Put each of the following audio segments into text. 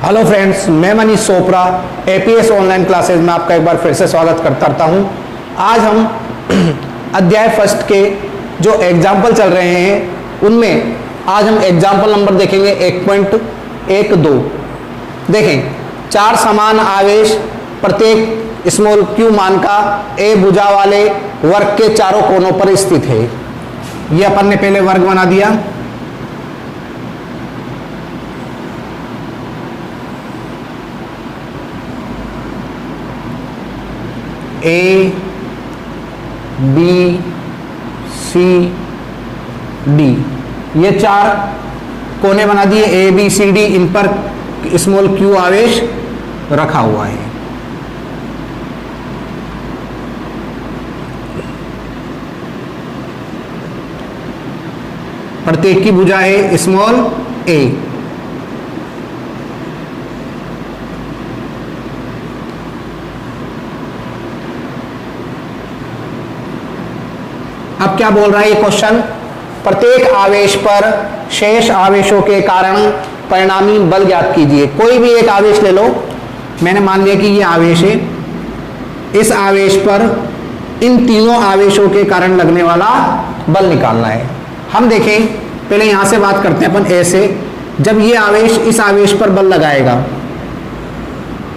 Hello friends, मैं Manish Chopra APS online classes में आपका एक बार फिर से स्वागत करता हूं। आज हम अध्याय फर्स्ट के जो एग्जाम्पल चल रहे हैं उनमें आज हम एग्जाम्पल नंबर देखेंगे 1.12। देखें, चार समान आवेश प्रत्येक स्मॉल क्यू मान का ए भुजा वाले वर्ग के चारों कोनों पर स्थित है। ये अपन ने पहले वर्ग बना दिया। ए बी सी डी, ये चार कोने बना दिए। ए बी सी डी, इन पर स्मॉल क्यू आवेश रखा हुआ है। प्रत्येक की भुजा है स्मॉल ए। अब क्या बोल रहा है ये क्वेश्चन? प्रत्येक आवेश पर शेष आवेशों के कारण परिणामी बल ज्ञात कीजिए। कोई भी एक आवेश ले लो, मैंने मान लिया कि ये आवेश है। इस आवेश पर इन तीनों आवेशों के कारण लगने वाला बल निकालना है। हम देखें, पहले यहां से बात करते हैं अपन ऐसे। जब ये आवेश इस आवेश पर बल लगाएगा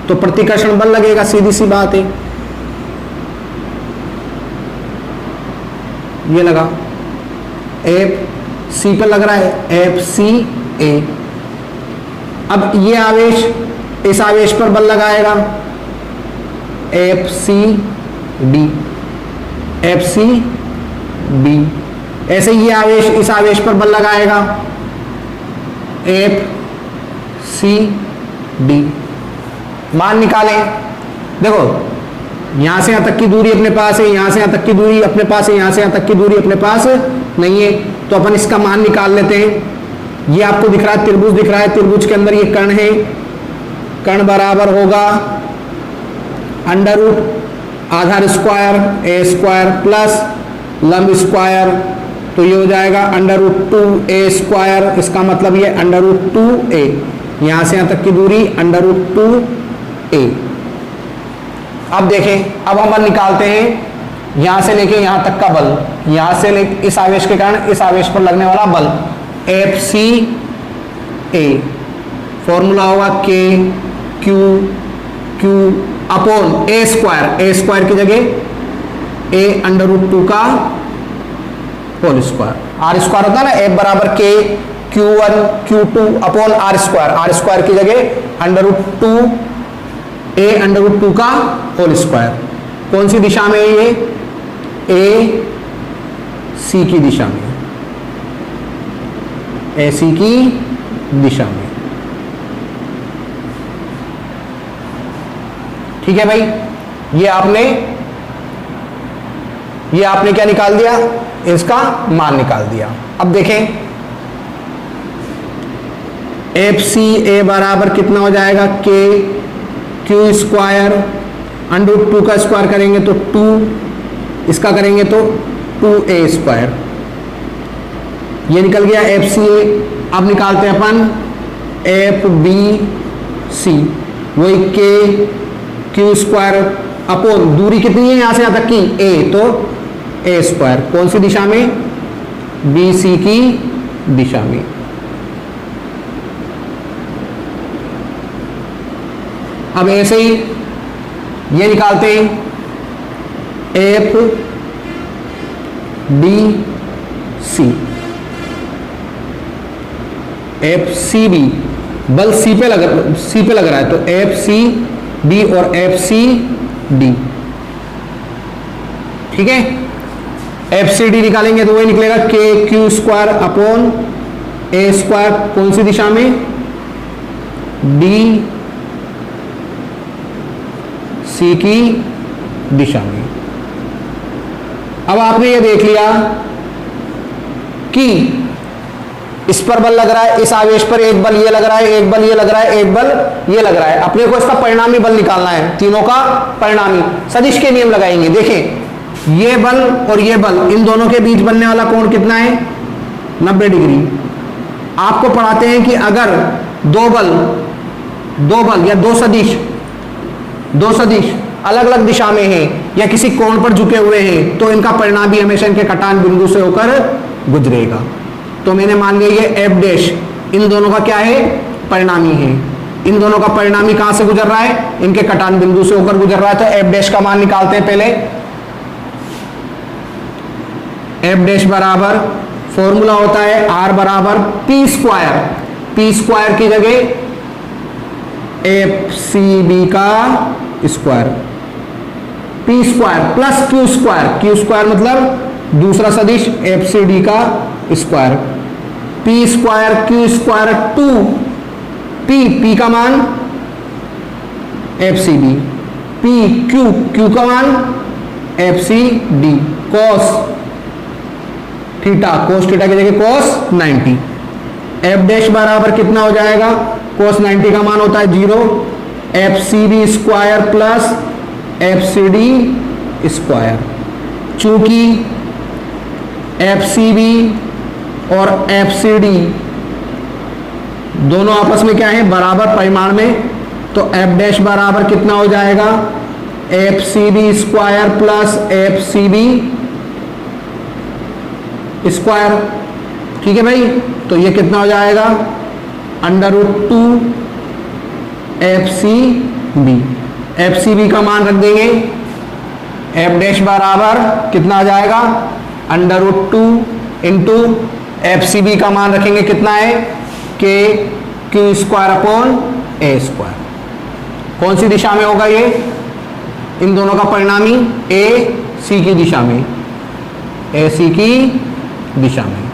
तो प्रतिकर्षण बल लगेगा, सीधी सी बात है। ये लगा, एफ सी पर लग रहा है, एफ सी ए। अब ये आवेश इस आवेश पर बल लगाएगा, F C D, F C B. ऐसे ये आवेश इस आवेश पर बल लगाएगा, एफ सी डी। मान निकालें। देखो, यहां से यहां तक की दूरी अपने पास है, यहां से यहां तक की दूरी अपने पास है, यहां से यहां तक की दूरी अपने पास नहीं है, तो अपन इसका मान निकाल लेते हैं। ये आपको दिख रहा है, त्रिभुज दिख रहा है। त्रिभुज के अंदर ये कर्ण है। कर्ण बराबर होगा अंडर रूट आधार स्क्वायर ए स्क्वायर प्लस लंब स्क्वायर, तो ये हो जाएगा अंडर रूट 2a स्क्वायर। इसका मतलब ये अंडर रूट 2a, यहां से यहां तक की दूरी अंडर रूट 2a। अब देखें, अब हम बल निकालते हैं। यहां से लेके यहां तक का बल, यहां से लेके इस आवेश के कारण इस आवेश पर लगने वाला बल, एफ सी ए। फॉर्मूला होगा के Q Q upon A square. A square की जगह ए अंडर रूट 2 का होल स्क्वायर। आर स्क्वायर होता है ना, एफ बराबर के Q1 Q2 upon R square. R square की जगह under root 2 a under root 2 का होल स्क्वायर। कौन सी दिशा में है ये? ए सी की दिशा में, ए सी की दिशा में। ठीक है भाई, ये आपने क्या निकाल दिया? इसका मान निकाल दिया। अब देखें, एफ सी ए बराबर कितना हो जाएगा? K Q square under root 2 का स्क्वायर करेंगे तो 2, इसका करेंगे तो 2a स्क्वायर। ये निकल गया एफ सी ए। अब निकालते हैं अपन एफ बी सी, वही के क्यू स्क्वायर अपॉन दूरी कितनी है यहां से यहां तक की? a, तो a स्क्वायर। कौन सी दिशा में? बी सी की दिशा में। अब ऐसे ही ये निकालते हैं, F B C, F C B. बल सी पे लग रहा है, तो एफ सी बी और एफ सी डी। ठीक है, एफ सी डी निकालेंगे तो वही निकलेगा के Q square upon A square. कौन सी दिशा में? डी सी की दिशा में। अब आपने ये देख लिया कि इस पर बल लग रहा है, इस आवेश पर एक बल ये लग रहा है, एक बल ये लग रहा है, एक बल ये लग रहा है। अपने को इसका परिणामी बल निकालना है, तीनों का परिणामी। सदिश के नियम लगाएंगे। देखें, ये बल और ये बल, इन दोनों के बीच बनने वाला कोण कितना है? 90 डिग्री। आपको पढ़ाते हैं कि अगर दो बल दो बल या दो सदिश अलग अलग दिशा में हैं या किसी कोण पर झुके हुए हैं, तो इनका परिणाम भी हमेशा इनके कटान बिंदु से होकर गुजरेगा। तो मैंने मान लिया ये एफ डैश इन दोनों का क्या है, परिणामी है। इन दोनों का परिणामी कहां से गुजर रहा है, इनके कटान बिंदु से होकर गुजर रहा है। तो एफ डैश का मान निकालते हैं पहले। एफ डैश बराबर फॉर्मूला होता है आर बराबर पी स्क्वायर की जगह एफ सी बी का square, P square plus Q square मतलब दूसरा सदिश एफ सी डी का square, P square Q square 2 P का मान F C B, P Q का मान F C D, cos theta की जगह कॉस 90। एफ डैश बराबर कितना हो जाएगा, कॉस 90 का मान होता है 0, F C B square plus F C D square. चूंकि एफ सी बी और एफ सी डी दोनों आपस में क्या है, बराबर परिमाण में, तो एफ डैश बराबर कितना हो जाएगा, F C B square plus F C B square. ठीक है भाई, तो ये कितना हो जाएगा, √2 एफ सी बी का मान रख देंगे, एफ डैश बराबर कितना आ जाएगा, √2 इंटू एफ सी बी का मान रखेंगे कितना है, के Q square upon A square. कौन सी दिशा में होगा ये, इन दोनों का परिणामी ए सी की दिशा में, ए सी की दिशा में।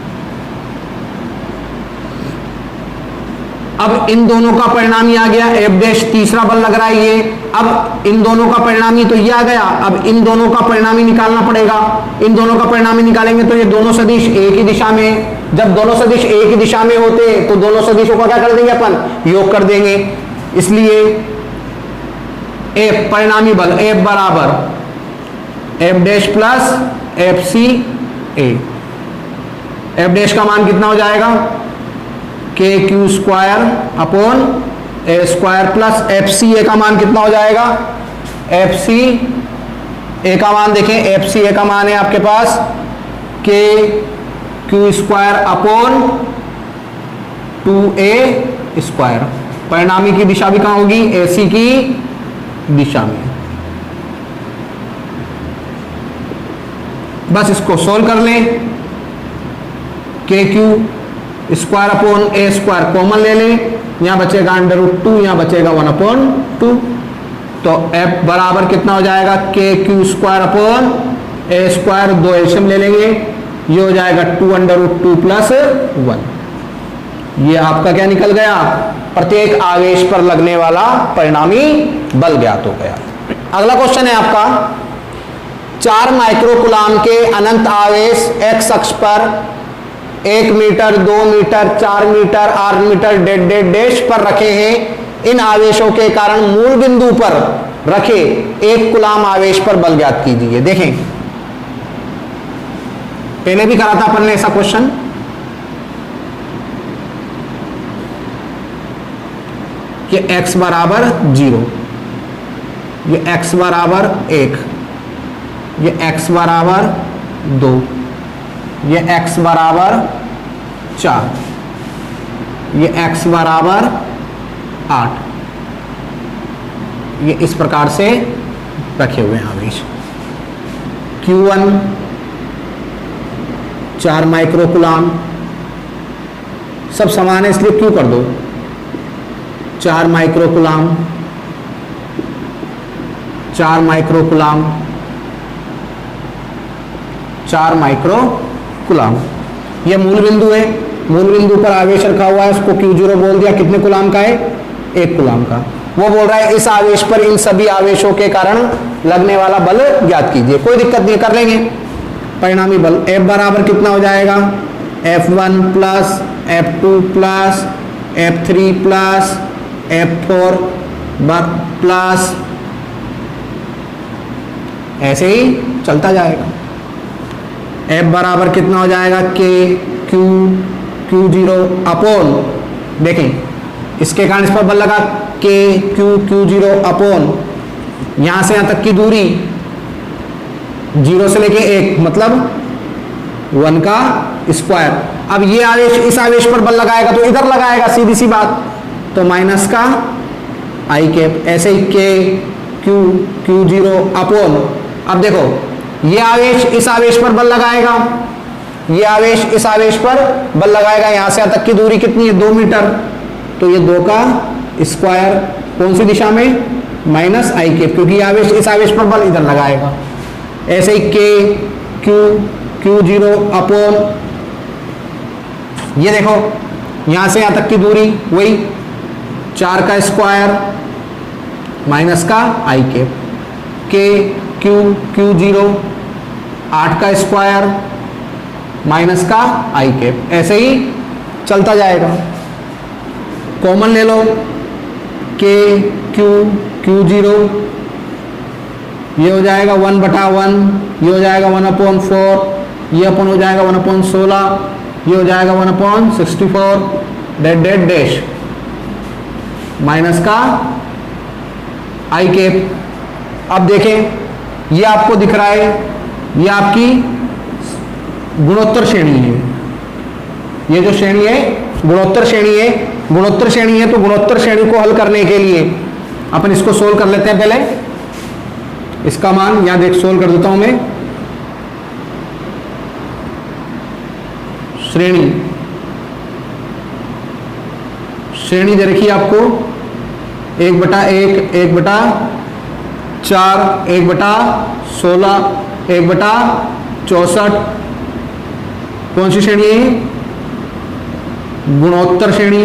अब इन दोनों का परिणामी आ गया एफ डैश, तीसरा बल लग रहा है ये। अब इन दोनों का परिणामी तो ये आ गया, अब इन दोनों का परिणामी निकालना पड़ेगा। इन दोनों का परिणामी निकालेंगे तो ये दोनों सदिश एक ही दिशा में, जब दोनों सदिश एक ही दिशा में होते तो दोनों सदिशों का क्या कर देंगे अपन, योग कर देंगे। इसलिए एफ परिणामी बल एफ बराबर F dash plus F C A. F dash का मान कितना हो जाएगा, K Q square upon A square plus F C A का मान कितना हो जाएगा, एफ सी ए का मान देखें, एफ सी ए का मान है आपके पास के Q square upon 2a square. परिणामी की दिशा भी कहां होगी, ए सी की दिशा में। बस इसको सोल्व कर लें, के Q square upon A square common ले लें, यहां बचेगा √2, यहां बचेगा 1/2। तो f बराबर कितना हो जाएगा, K Q square upon A square, 2 LCM ले लेंगे, ये हो जाएगा 2√2 प्लस 1। ये आपका क्या निकल गया, प्रत्येक आवेश पर लगने वाला परिणामी बल ज्ञात हो गया। अगला क्वेश्चन है आपका, 4 माइक्रोकुलाम के अनंत आवेश x अक्ष पर 1 metre, 2 metre, 4 metre, 8 metre dash पर रखे हैं। इन आवेशों के कारण मूल बिंदु पर रखे 1 कुलाम आवेश पर बल ज्ञात कीजिए। देखें, पहले भी करा था अपन ने ऐसा क्वेश्चन। ये x बराबर 0, ये x बराबर 1, ये x बराबर 2, ये x बराबर 4, ये x बराबर 8, ये इस प्रकार से रखे हुए हैं आवेश। Q1 4 माइक्रोकुलाम, सब समान है इसलिए Q कर दो, 4 माइक्रोकुलाम, 4 माइक्रोकुलाम, 4 माइक्रोकुलाम। यह मूल बिंदु है, मूल बिंदु पर आवेश रखा हुआ है, उसको Q0 बोल दिया। कितने कुलाम का है, 1 कुलाम का। वो बोल रहा है इस आवेश पर इन सभी आवेशों के कारण लगने वाला बल ज्ञात कीजिए। कोई दिक्कत नहीं, कर लेंगे। परिणामी बल F बराबर कितना हो जाएगा, F1 plus F2 plus F3 plus F4 plus, ऐसे ही चलता जाएगा। F बराबर कितना हो जाएगा, K Q Q0 अपॉन, देखें इसके कारण इस पर बल लगा के क्यू जीरो अपॉन यहां से यहां तक की दूरी 0 से लेके 1 मतलब 1 का स्क्वायर। अब ये आवेश इस आवेश पर बल लगाएगा तो इधर लगाएगा, सीधी सी बात, तो माइनस का आई कैप। ऐसे ही के क्यू जीरो अपॉन, अब देखो ये आवेश इस आवेश पर बल लगाएगा, ये आवेश इस आवेश पर बल लगाएगा, यहां से यहां तक की दूरी कितनी है 2 मीटर, तो ये 2 का स्क्वायर कौन सी दिशा में, माइनस आई कैप, क्योंकि आवेश इस आवेश पर बल इधर लगाएगा। ऐसे ही के क्यू जीरो अपॉन, ये देखो यहां से यहां तक की दूरी वही 4 का स्क्वायर माइनस का आई कैप, के क्यू जीरो 8 का स्क्वायर माइनस का आई कैप, ऐसे ही चलता जाएगा। कॉमन ले लो, के क्यू जीरो, ये हो जाएगा 1/1, ये हो जाएगा 1/4, ये अपन हो जाएगा 1/16, ये हो जाएगा 1/64 डेड डैश माइनस का आई कैप। अब देखें ये आपको दिख रहा है, ये आपकी गुणोत्तर श्रेणी है, ये जो श्रेणी है गुणोत्तर श्रेणी है, गुणोत्तर श्रेणी है, तो गुणोत्तर श्रेणी को हल करने के लिए अपन इसको सोल्व कर लेते हैं। पहले इसका मान यहां देख सोल्व कर देता हूं मैं, श्रेणी दे रखी है आपको 1/1, 1/4, 1/16, 1/64, कौन सी श्रेणी है, गुणोत्तर श्रेणी,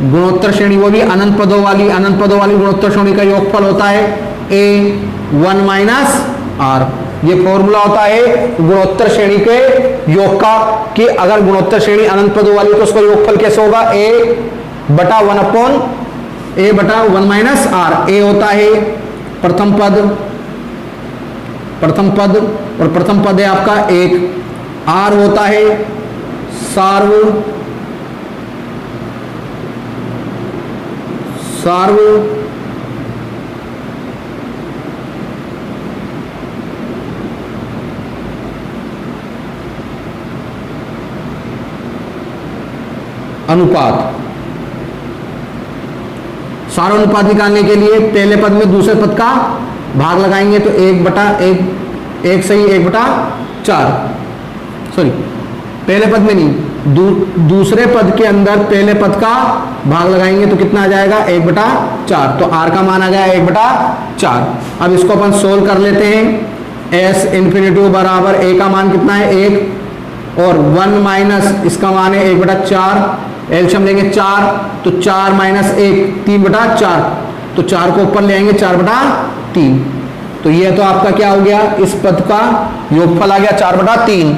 गुणोत्तर श्रेणी, वो भी अनंत पदों वाली, अनंत पदों वाली गुणोत्तर श्रेणी का योगफल होता है A1 माइनस आर। ये फॉर्मूला होता है गुणोत्तर श्रेणी के योग का, कि अगर गुणोत्तर श्रेणी अनंत पदों वाली तो उसका योगफल कैसे होगा, A/1 upon A/1 minus are. ए होता है प्रथम पद, और प्रथम पद है आपका 1, आर होता है सार्व अनुपात। सारा अनुपात निकालने के लिए पहले पद में दूसरे पद का भाग लगाएंगे, तो 1/1 सही 1/4, सॉरी पहले पद में नहीं, दूसरे पद के अंदर पहले पद का भाग लगाएंगे तो कितना आ जाएगा 1/4, तो आर का मान आ गया 1/4। अब इसको अपन सोल्व कर लेते हैं। एस इन्फिनिटी बराबर ए का मान कितना है 1, और 1 माइनस इसका मान है 1/4, एलसीएम लेंगे 4, तो 4 माइनस 1 3/4, तो 4 को ऊपर ले आएंगे 4/3, तो ये तो आपका क्या हो गया, इस पद का योगफल आ गया 4/3।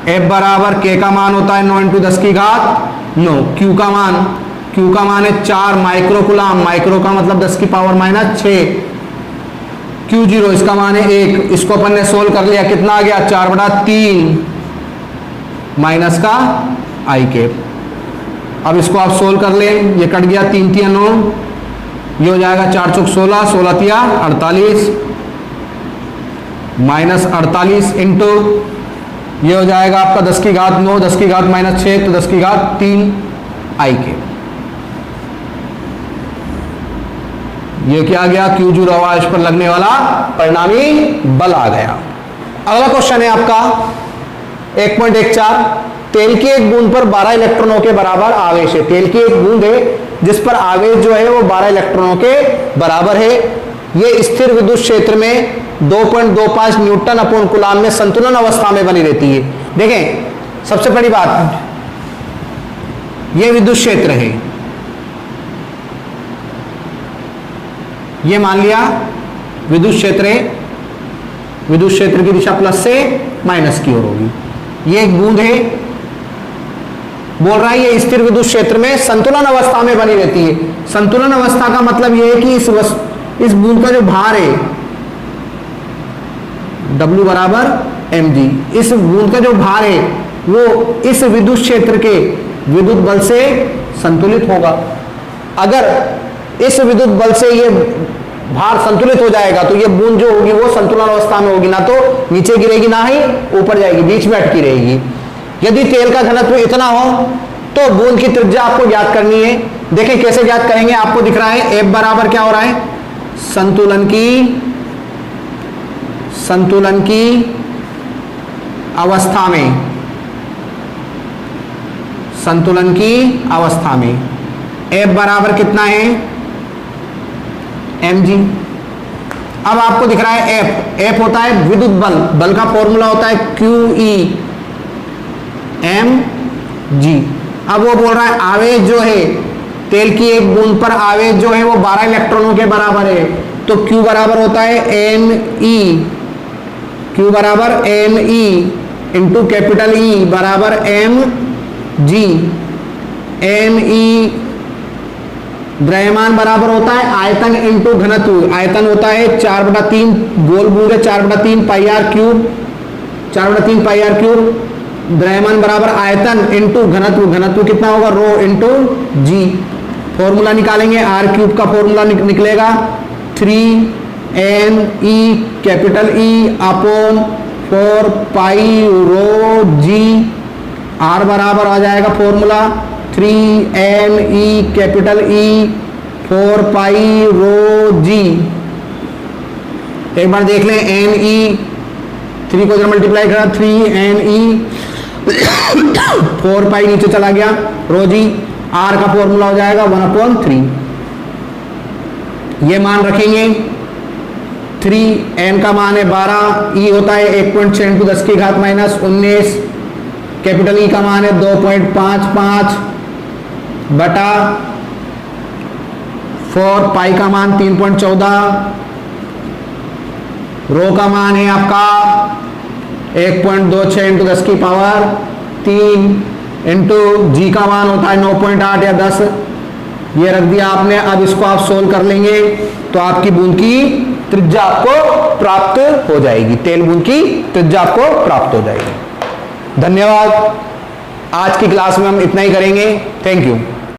एफ बराबर के का मान होता है 9 × 10 की घात 9, क्यू का मान है 4 माइक्रो कूलम, माइक्रो का मतलब 10 की पावर -6, क्यू जीरो इसका मान है 1, इसको अपन ने सोल्व कर लिया, कितना आ गया 4/3 माइनस का आई कैप। अब इसको आप सोल्व कर लें, ये कट गया 3 × 9, ये हो जाएगा 4 × 16, 16 × 48 -48 इंटू ये हो जाएगा आपका 10 की घात 9, 10 की घात -6, तो 10 की घात 3 आई कैप। ये क्या आ गया, क्यू जीरो आवेश पर लगने वाला परिणामी बल आ गया। अगला क्वेश्चन है आपका 1.14, तेल की एक बूंद पर 12 इलेक्ट्रॉनों के बराबर आवेश है। तेल की एक बूंद है जिस पर आवेश जो है वो 12 इलेक्ट्रॉनों के बराबर है। ये स्थिर विद्युत क्षेत्र में 2.25 न्यूटन अपॉन कूलम में संतुलन अवस्था में बनी रहती है। देखें सबसे बड़ी बात, ये विद्युत क्षेत्र है, ये मान लिया विद्युत क्षेत्र है, विद्युत क्षेत्र की दिशा प्लस से माइनस की ओर होगी। ये एक बूंद है, बोल रहा है ये स्थिर विद्युत क्षेत्र में संतुलन अवस्था में बनी रहती है। संतुलन अवस्था का मतलब यह है कि इस बूंद का जो भार है W = mg, इस बूंद का जो भार है वो इस विद्युत क्षेत्र के विद्युत बल से संतुलित होगा। अगर इस विद्युत बल से ये भार संतुलित हो जाएगा तो ये बूंद जो होगी वो संतुलन अवस्था में होगी, ना तो नीचे गिरेगी ना ही ऊपर जाएगी, बीच में अटकी रहेगी। यदि तेल का घनत्व इतना हो तो बूंद की त्रिज्या आपको ज्ञात करनी है। देखें कैसे ज्ञात करेंगे, आपको दिख रहा है F बराबर क्या हो रहा है, संतुलन की अवस्था में, संतुलन की अवस्था में F बराबर कितना है, mg। अब आपको दिख रहा है F होता है विद्युत बल, बल का फॉर्मूला होता है QE mg। अब वो बोल रहा है आवेश जो है, तेल की एक बूंद पर आवेश जो है वो 12 इलेक्ट्रॉनों के बराबर है, तो Q बराबर होता है me, Q बराबर me इंटू कैपिटल E बराबर mg। me द्रव्यमान बराबर होता है आयतन इंटू घनत्व, आयतन होता है 4/3 गोल बूंद है 4/3 pi R cube, 4/3 pi R cube. द्रव्यमान बराबर आयतन इंटू घनत्व, घनत्व कितना होगा रो इंटू जी। फॉर्मूला निकालेंगे, आर क्यूब का फॉर्मूला निकलेगा 3ne capital E upon 4 pi rho G. R बराबर आ जाएगा formula 3ne capital E 4 pi rho G. एक बार देख लें, ne 3 को इधर मल्टीप्लाई करा 3ne 4 पाई नीचे चला गया रो जी। आर का फॉर्मूला हो जाएगा 1/3। ये मान रखेंगे, 3n का मान है 12, E होता है 1.6 × 10 की घात -19, कैपिटल E का मान है 2.55 बटा 4 पाई का मान 3.14, रो का मान है आपका 1.26 × 10 की पावर 3 इंटू जी का मान होता है 9.8 या 10। ये रख दिया आपने। अब इसको आप सोल्व कर लेंगे तो आपकी बूंद की त्रिज्या आपको प्राप्त हो जाएगी, तेल बूंद की त्रिज्या आपको प्राप्त हो जाएगी। धन्यवाद। आज की क्लास में हम इतना ही करेंगे। Thank you.